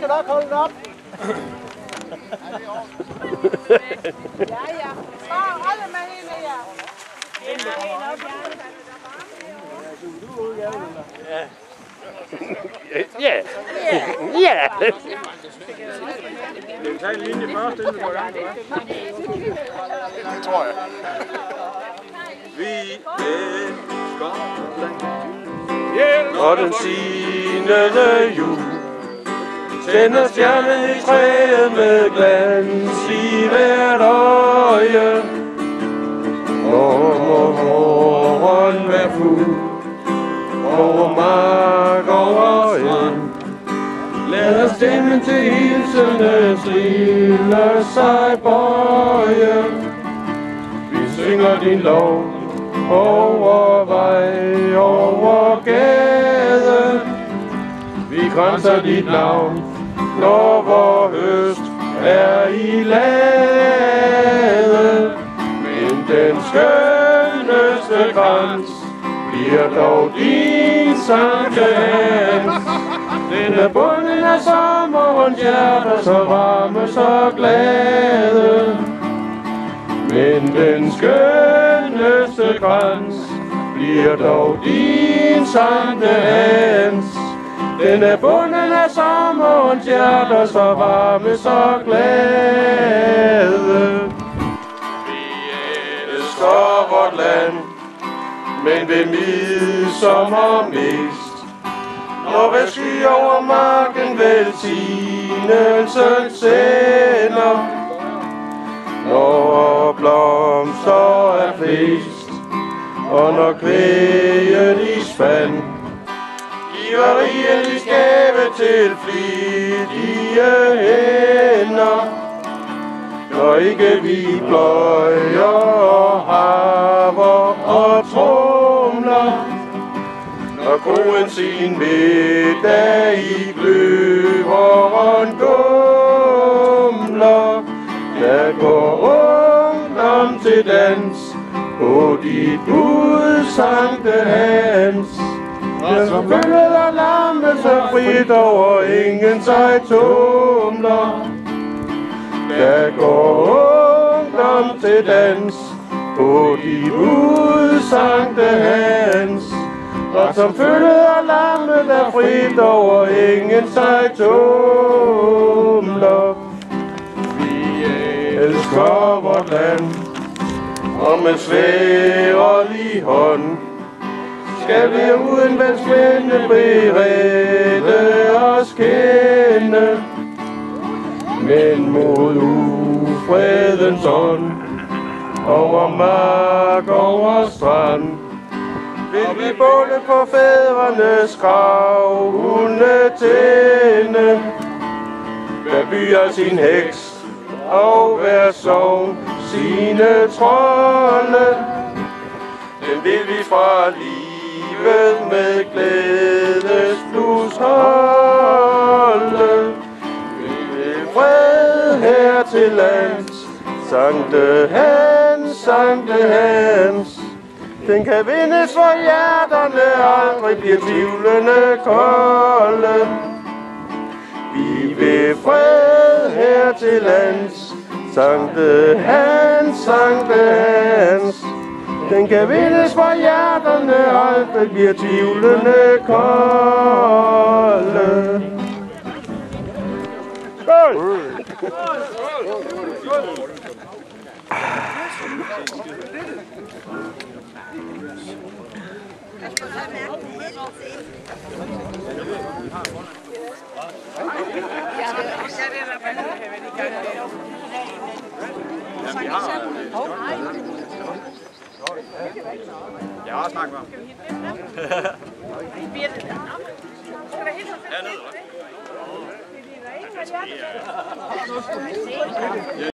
nok holde den op. Ja, ja. Bare holde med hende, ja. Ja. Ja. Tag en linje først, inden du går i gang. Det tror jeg. Vi elsker Og den sinede jul tænder stjernen i træet med glans i hvert øje. Når morgen er fuld over mark over eng, lader stemmen til hilsene trille sig bøje. Vi synger din lov over vej, over gade. Vi kranser dit navn, når vor høst er i lade. Men den skønneste krans bliver dog din Sankt Hans. Den er bunden af sommerens hjerter, så varme, så glade. Men den skønneste krans bliver dog din Sankt Hans. Den er bunden af sommerens hjerter, så varme, så glade. Vi elsker vort land, men ved midsommer mest, når ved sky over marken velsignelsen sender. Når blomster er flest, og når kvæget i spand, giver rigelig gave til flittige hænder. Når ikke vi pløjer og harver og tromler, når koen sin middag i kløveren gumler, der går ungdom til dans på dit Gud Sankte Hans. Der som følget og lammet så frit over ingen sig tumler. Der går ungdom til dans på dit Gud Sankte Hans. Og som følget og lammet der frit over ingen sig tumler. Vi elsker vort land, og med svægerlig hånd skal vi uden velspændende berede os kende. Men mod ufredens ånd, over mark, over strand, vil vi båle på fædrenes grav, hunde tænde. Hver by har sin heks, og hver sogn sine trolde. Den vil vi fra livet med glædesblus holde. Vi vil fred her til lands, Sankte Hans, Sankte Hans. Den kan vindes, for hjerterne aldrig bliver tvivlende kolde. Vi vil fred her til lands, Sankte Hans, Sankte Hans. Den kan vindes, for hjerterne aldrig bliver tvivlende kolde. Skål! Jeg har også snakket med ham.